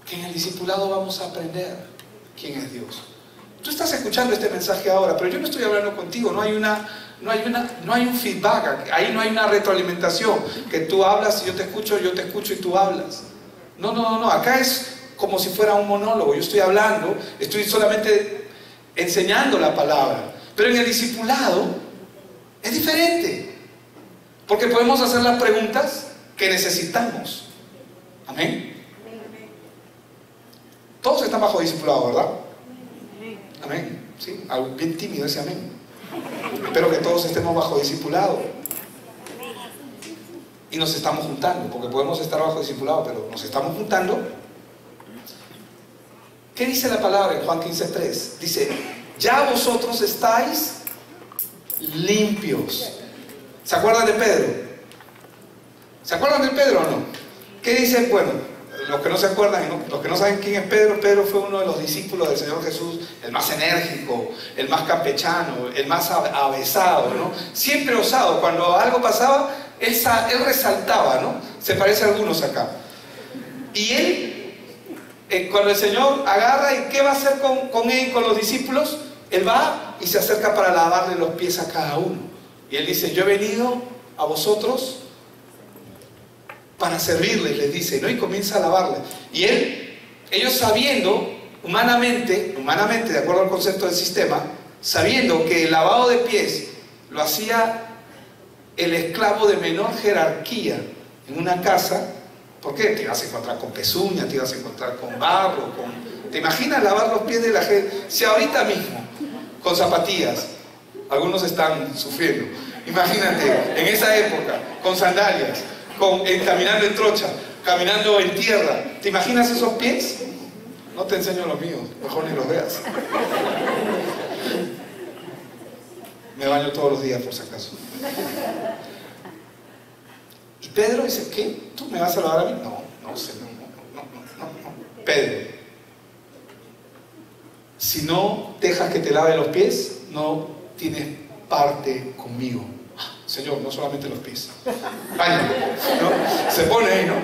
Speaker 1: que en el discipulado vamos a aprender. quién es Dios. Tú estás escuchando este mensaje ahora, pero yo no estoy hablando contigo, no hay un feedback, ahí no hay una retroalimentación, que tú hablas y yo te escucho y tú hablas. No, acá es como si fuera un monólogo, yo estoy hablando, estoy solamente enseñando la palabra, pero en el discipulado es diferente, porque podemos hacer las preguntas que necesitamos. Amén. Todos están bajo discipulado, ¿verdad? Amén. Sí, algo bien tímido ese amén. Espero que todos estemos bajo discipulado. Y nos estamos juntando, porque podemos estar bajo discipulado, pero nos estamos juntando. ¿Qué dice la palabra en Juan 15:3? Dice, ya vosotros estáis limpios. ¿Se acuerdan de Pedro? ¿Se acuerdan de Pedro o no? ¿Qué dice? Bueno, los que no se acuerdan, ¿no? Los que no saben quién es Pedro, Pedro fue uno de los discípulos del Señor Jesús, el más enérgico, el más campechano, el más avesado, ¿no? Siempre osado. Cuando algo pasaba, él resaltaba, ¿no? Se parece a algunos acá. Y él, cuando el Señor agarra, ¿y qué va a hacer con él, con los discípulos? Él va y se acerca para lavarle los pies a cada uno. Y él dice, yo he venido a vosotros para servirles, les dice, ¿no? Y comienza a lavarles. Y ellos sabiendo, humanamente, de acuerdo al concepto del sistema, sabiendo que el lavado de pies lo hacía el esclavo de menor jerarquía en una casa, ¿por qué? Te ibas a encontrar con pezuñas, te ibas a encontrar con barro, ¿te imaginas lavar los pies de la gente? Si ahorita mismo, con zapatillas, algunos están sufriendo, imagínate, en esa época, con sandalias, caminando en trocha, caminando en tierra, ¿te imaginas esos pies? No te enseño los míos, mejor ni los veas. Me baño todos los días por si acaso. Y Pedro dice, ¿qué? ¿Tú me vas a lavar a mí? No, Señor, no. Pedro, si no dejas que te lave los pies, no tienes parte conmigo. Señor, no solamente los pies. Báñame, ¿no? Se pone ahí, ¿no?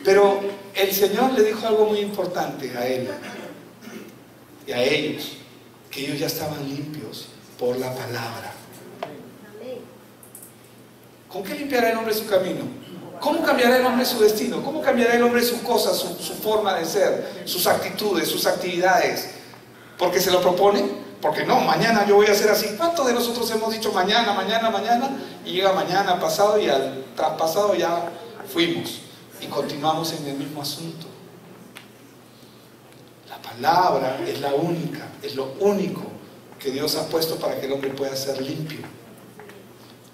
Speaker 1: Pero el Señor le dijo algo muy importante a él y a ellos, que ellos ya estaban limpios por la palabra. ¿Con qué limpiará el hombre su camino? ¿Cómo cambiará el hombre su destino? ¿Cómo cambiará el hombre sus cosas, su forma de ser, sus actitudes, sus actividades? ¿Porque se lo propone? Porque no, mañana yo voy a hacer así. ¿Cuántos de nosotros hemos dicho mañana? Y llega mañana, pasado, y al traspasado ya fuimos. Y continuamos en el mismo asunto. La palabra es la única, es lo único que Dios ha puesto para que el hombre pueda ser limpio.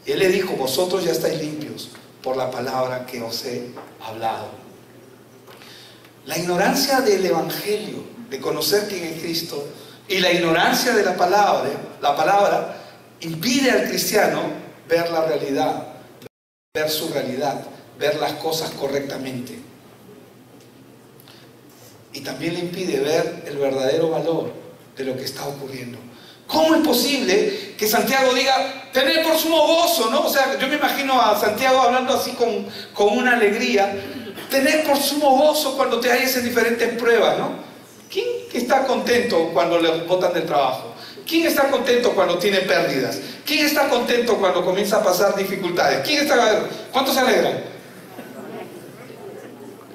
Speaker 1: Y Él le dijo, vosotros ya estáis limpios por la palabra que os he hablado. La ignorancia del Evangelio, de conocer quién es Cristo, y la ignorancia de la palabra impide al cristiano ver la realidad, ver su realidad, ver las cosas correctamente. Y también le impide ver el verdadero valor de lo que está ocurriendo. ¿Cómo es posible que Santiago diga, tened por sumo gozo, ¿no? O sea, yo me imagino a Santiago hablando así con una alegría. Tened por sumo gozo cuando te halles en diferentes pruebas, ¿no? ¿Quién está contento cuando le botan del trabajo? ¿Quién está contento cuando tiene pérdidas? ¿Quién está contento cuando comienza a pasar dificultades? ¿Cuántos se alegran?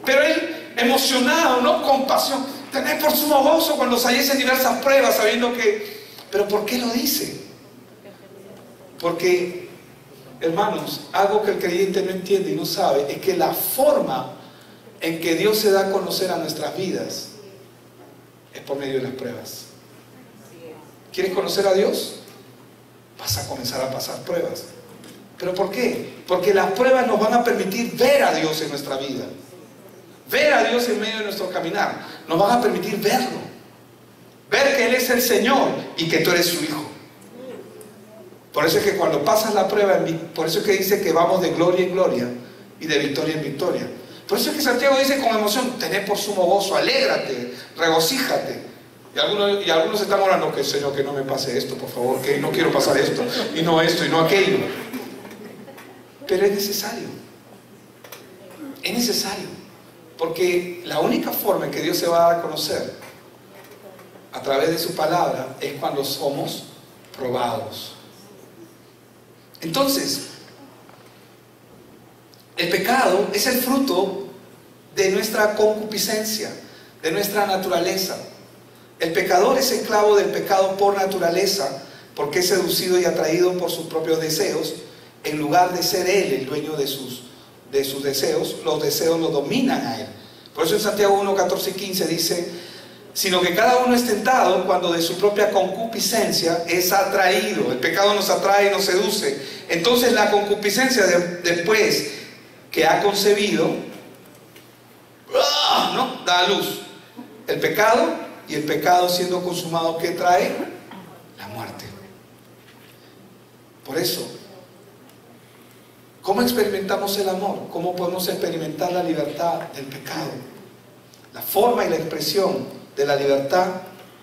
Speaker 1: Pero él, emocionado, ¿no? Con pasión. Tened por sumo gozo cuando os halléis en diversas pruebas, sabiendo que... ¿Pero por qué lo dice? Porque, hermanos, algo que el creyente no entiende y no sabe es que la forma en que Dios se da a conocer a nuestras vidas es por medio de las pruebas. ¿Quieres conocer a Dios? Vas a comenzar a pasar pruebas. ¿Pero por qué? Porque las pruebas nos van a permitir ver a Dios en nuestra vida, ver a Dios en medio de nuestro caminar. Nos van a permitir verlo, ver que Él es el Señor y que tú eres su Hijo. Por eso es que cuando pasas la prueba, por eso es que dice que vamos de gloria en gloria y de victoria en victoria. Por eso es que Santiago dice con emoción, tened por sumo gozo, alégrate, regocíjate. Y algunos están orando, que Señor, que no me pase esto, por favor, que no quiero pasar esto, y no aquello. Pero es necesario. Es necesario. Porque la única forma en que Dios se va a dar a conocer a través de su palabra es cuando somos probados. Entonces, el pecado es el fruto de nuestra concupiscencia, de nuestra naturaleza. El pecador es esclavo del pecado por naturaleza, porque es seducido y atraído por sus propios deseos. En lugar de ser él el dueño de sus deseos, los deseos lo dominan a él. Por eso en Santiago 1, 14 y 15 dice: sino que cada uno es tentado cuando de su propia concupiscencia es atraído. El pecado nos atrae y nos seduce. Entonces la concupiscencia después que ha concebido, ¿no?, da a luz el pecado, y el pecado siendo consumado, ¿qué trae? La muerte. Por eso, ¿cómo experimentamos el amor? ¿Cómo podemos experimentar la libertad del pecado? La forma y la expresión de la libertad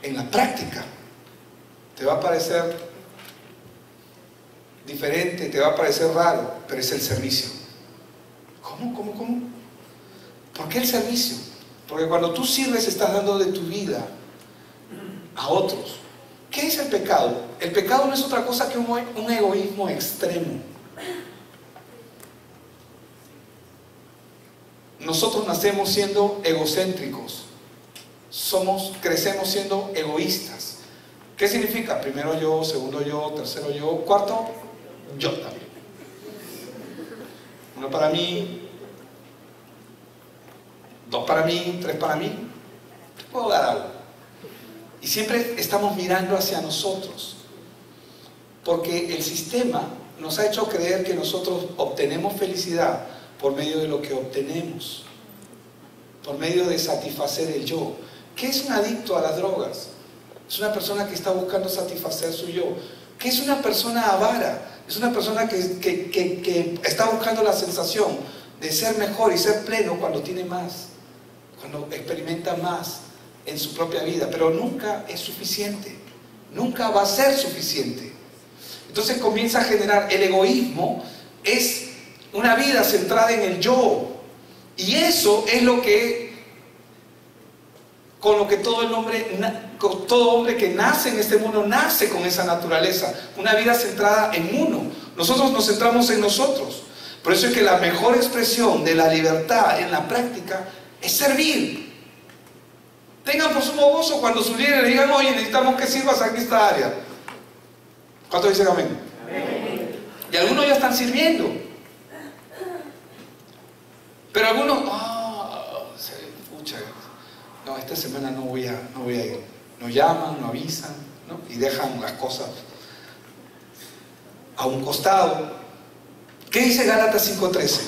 Speaker 1: en la práctica te va a parecer diferente, te va a parecer raro, pero es el servicio. ¿Cómo? ¿Por qué el servicio? Porque cuando tú sirves estás dando de tu vida a otros. ¿Qué es el pecado? El pecado no es otra cosa que un egoísmo extremo. Nosotros nacemos siendo egocéntricos. Crecemos siendo egoístas. ¿Qué significa? Primero yo, segundo yo, tercero yo, cuarto yo también. Uno para mí, dos para mí, tres para mí. Te puedo dar algo. Y siempre estamos mirando hacia nosotros, porque el sistema nos ha hecho creer que nosotros obtenemos felicidad por medio de lo que obtenemos, por medio de satisfacer el yo. ¿Qué es un adicto a las drogas? Es una persona que está buscando satisfacer su yo. ¿Qué es una persona avara? Es una persona que está buscando la sensación de ser mejor y ser pleno cuando tiene más, cuando experimenta más en su propia vida, pero nunca es suficiente, nunca va a ser suficiente. Entonces comienza a generar el egoísmo. Es una vida centrada en el yo, y eso es con lo que todo hombre que nace en este mundo nace con esa naturaleza, una vida centrada en uno. Nosotros nos centramos en nosotros. Por eso es que la mejor expresión de la libertad en la práctica es servir. Tengan por sumo gozo cuando sus líderes digan: oye, necesitamos que sirvas en esta área. ¿Cuántos dicen amén? Amén. Y algunos ya están sirviendo, pero algunos, no, esta semana no voy a ir. Nos llaman, nos avisan, ¿no?, y dejan las cosas a un costado. ¿Qué dice Gálatas 5:13?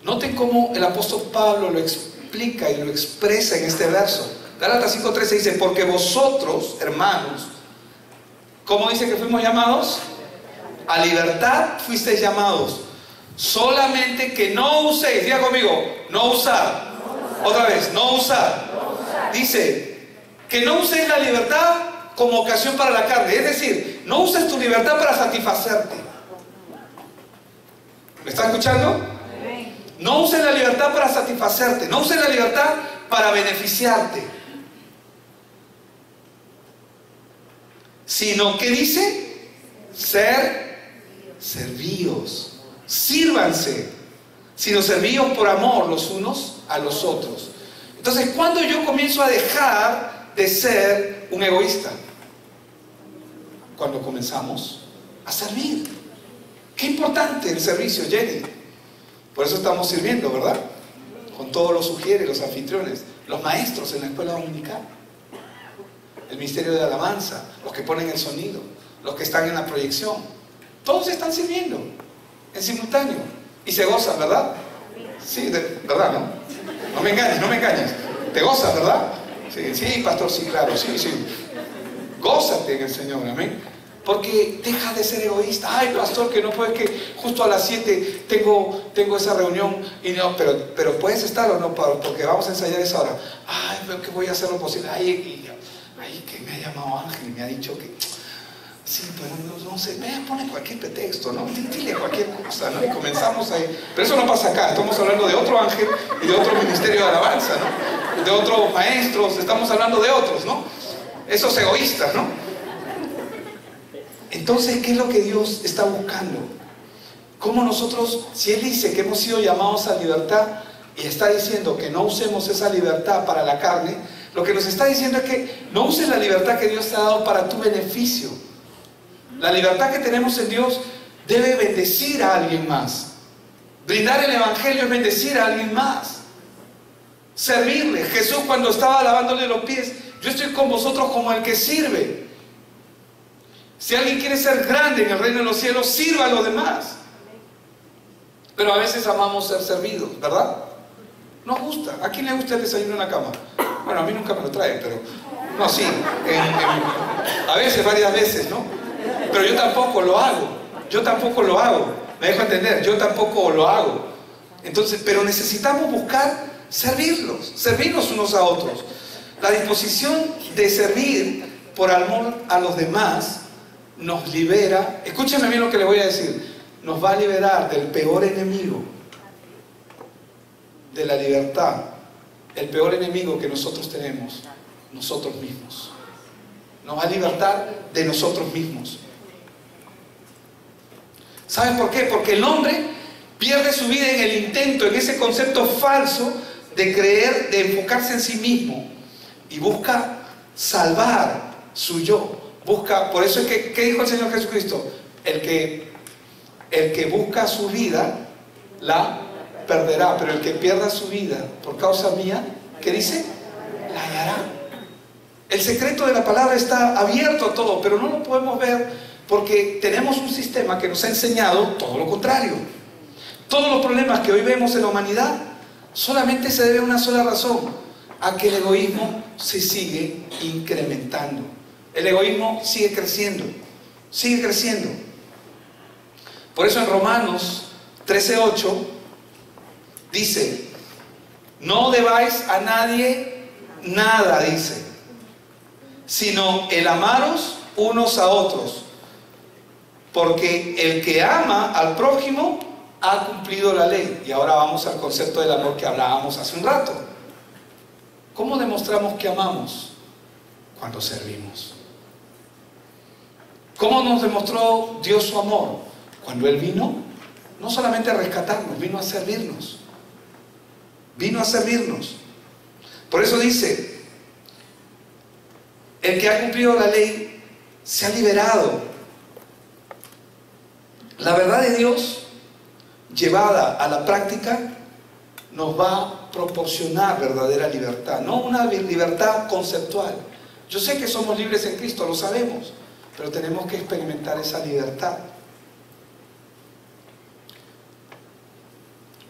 Speaker 1: Noten cómo el apóstol Pablo lo explica y lo expresa en este verso. Gálatas 5:13 dice: porque vosotros, hermanos, ¿cómo dice que fuimos llamados? A libertad fuisteis llamados. Solamente que no uséis, diga conmigo, no usar. Otra vez, no usar. Dice que no uséis la libertad como ocasión para la carne. Es decir, no uses tu libertad para satisfacerte. ¿Me está escuchando? No uses la libertad para satisfacerte. No uses la libertad para beneficiarte. Sino que dice: servíos. Sírvanse, sino servíos por amor los unos a los otros. Entonces, ¿cuándo yo comienzo a dejar de ser un egoísta? Cuando comenzamos a servir. Qué importante el servicio, Jenny. Por eso estamos sirviendo, ¿verdad? Con todos los sugieres, los anfitriones, los maestros en la escuela dominical, el ministerio de alabanza, los que ponen el sonido, los que están en la proyección. Todos están sirviendo en simultáneo y se gozan, ¿verdad? Sí, ¿verdad? No me engañes. Te gozas, ¿verdad? Sí, pastor, sí, claro, sí. Gózate en el Señor, amén. Porque deja de ser egoísta. Ay, pastor, que no puedes, que justo a las 7 tengo esa reunión y no, pero puedes estar o no, porque vamos a ensayar esa hora. Ay, pero que voy a hacer lo posible. Ay, que me ha llamado Ángel y me ha dicho que Sí, pero no sé, pone cualquier pretexto, ¿no? Dile cualquier cosa, ¿no? Y comenzamos ahí. Pero eso no pasa acá, estamos hablando de otro ángel y de otro ministerio de alabanza, ¿no? De otros maestros, estamos hablando de otros, ¿no? Esos egoístas, ¿no? Entonces, ¿qué es lo que Dios está buscando? ¿Cómo nosotros, si Él dice que hemos sido llamados a libertad y está diciendo que no usemos esa libertad para la carne, lo que nos está diciendo es que no uses la libertad que Dios te ha dado para tu beneficio. La libertad que tenemos en Dios debe bendecir a alguien más. Brindar el evangelio es bendecir a alguien más. Servirle. Jesús, cuando estaba lavándole los pies, yo estoy con vosotros como el que sirve. Si alguien quiere ser grande en el reino de los cielos, sirva a los demás. Pero a veces amamos ser servidos, ¿verdad? Nos gusta. ¿A quién le gusta el desayuno en la cama? Bueno, a mí nunca me lo traen, pero... No, sí. A veces, varias veces, ¿no? Pero yo tampoco lo hago. Yo tampoco lo hago. ¿Me dejo entender? Yo tampoco lo hago. Entonces, pero necesitamos buscar servirnos unos a otros. La disposición de servir por amor a los demás nos libera. Escúcheme bien lo que le voy a decir. Nos va a liberar del peor enemigo de la libertad. El peor enemigo que nosotros tenemos, nosotros mismos. Nos va a libertar de nosotros mismos. ¿Saben por qué? Porque el hombre pierde su vida en el intento, en ese concepto falso de creer, de enfocarse en sí mismo, y busca salvar su yo. Por eso es que, ¿qué dijo el Señor Jesucristo? El que busca su vida, la perderá, pero el que pierda su vida por causa mía, ¿qué dice? La hallará. El secreto de la palabra está abierto a todo, pero no lo podemos ver porque tenemos un sistema que nos ha enseñado todo lo contrario. Todos los problemas que hoy vemos en la humanidad solamente se debe a una sola razón: a que el egoísmo se sigue incrementando. El egoísmo sigue creciendo, sigue creciendo. Por eso en Romanos 13:8 dice: no debáis a nadie nada, dice, sino el amaros unos a otros, porque el que ama al prójimo ha cumplido la ley. Y ahora vamos al concepto del amor que hablábamos hace un rato. ¿Cómo demostramos que amamos? Cuando servimos. ¿Cómo nos demostró Dios su amor? Cuando Él vino, no solamente a rescatarnos, vino a servirnos. Vino a servirnos. Por eso dice: el que ha cumplido la ley se ha liberado. La verdad de Dios, llevada a la práctica, nos va a proporcionar verdadera libertad, no una libertad conceptual. Yo sé que somos libres en Cristo, lo sabemos, pero tenemos que experimentar esa libertad.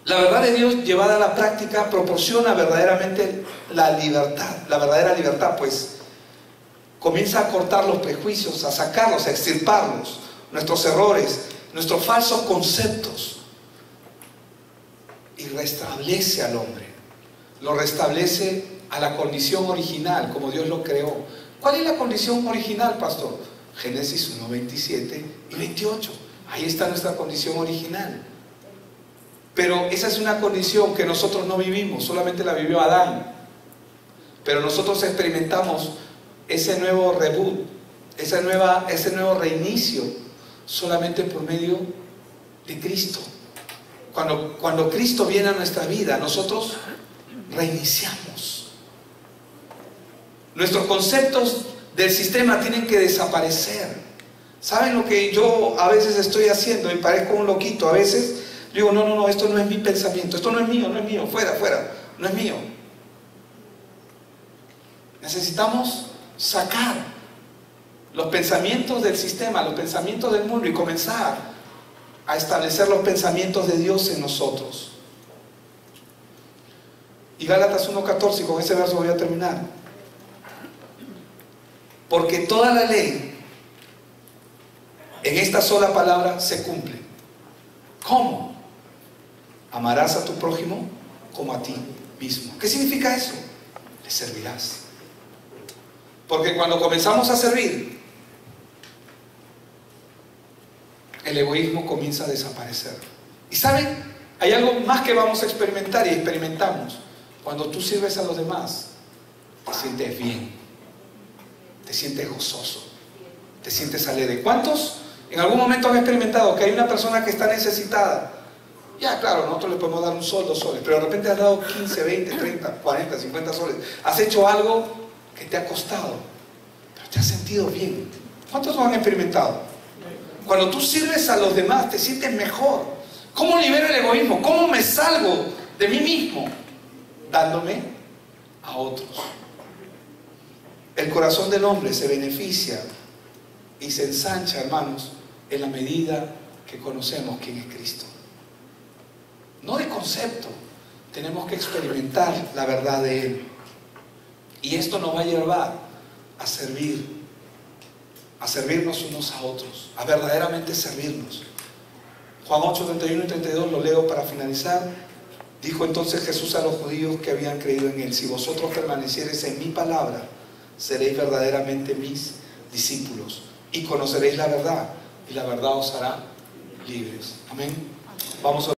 Speaker 1: La verdad de Dios llevada a la práctica proporciona verdaderamente la libertad, la verdadera libertad, pues comienza a cortar los prejuicios, a sacarlos, a extirparlos, nuestros errores, nuestros falsos conceptos, y restablece al hombre, lo restablece a la condición original, como Dios lo creó. ¿Cuál es la condición original, pastor? Génesis 1, 27 y 28. Ahí está nuestra condición original. Pero esa es una condición que nosotros no vivimos, solamente la vivió Adán. Pero nosotros experimentamos ese nuevo reboot, ese nuevo reinicio, solamente por medio de Cristo. Cuando Cristo viene a nuestra vida, nosotros reiniciamos. Nuestros conceptos del sistema tienen que desaparecer. ¿Saben lo que yo a veces estoy haciendo? Y parezco un loquito a veces. Digo, no, esto no es mi pensamiento, esto no es mío, fuera, no es mío. Necesitamos sacar los pensamientos del sistema, los pensamientos del mundo, y comenzar a establecer los pensamientos de Dios en nosotros. Y Gálatas 1:14, y con ese verso voy a terminar. Porque toda la ley en esta sola palabra se cumple. ¿Cómo? Amarás a tu prójimo como a ti mismo. ¿Qué significa eso? Le servirás. Porque cuando comenzamos a servir, el egoísmo comienza a desaparecer. Y ¿saben? Hay algo más que vamos a experimentar y experimentamos. Cuando tú sirves a los demás, te sientes bien, te sientes gozoso, te sientes alegre. ¿Cuántos en algún momento han experimentado que hay una persona que está necesitada? Ya, claro, nosotros le podemos dar un sol, 2 soles, pero de repente has dado 15, 20, 30, 40, 50 soles. Has hecho algo que te ha costado, pero te has sentido bien. ¿Cuántos lo han experimentado? Cuando tú sirves a los demás, te sientes mejor. ¿Cómo libero el egoísmo? ¿Cómo me salgo de mí mismo? Dándome a otros. El corazón del hombre se beneficia y se ensancha, hermanos, en la medida que conocemos quién es Cristo. No de concepto, tenemos que experimentar la verdad de Él. Y esto nos va a llevar a servir, a servirnos unos a otros, a verdaderamente servirnos. Juan 8, 31 y 32 lo leo para finalizar. Dijo entonces Jesús a los judíos que habían creído en Él: si vosotros permaneciereis en mi palabra, seréis verdaderamente mis discípulos y conoceréis la verdad, y la verdad os hará libres. Amén. Vamos a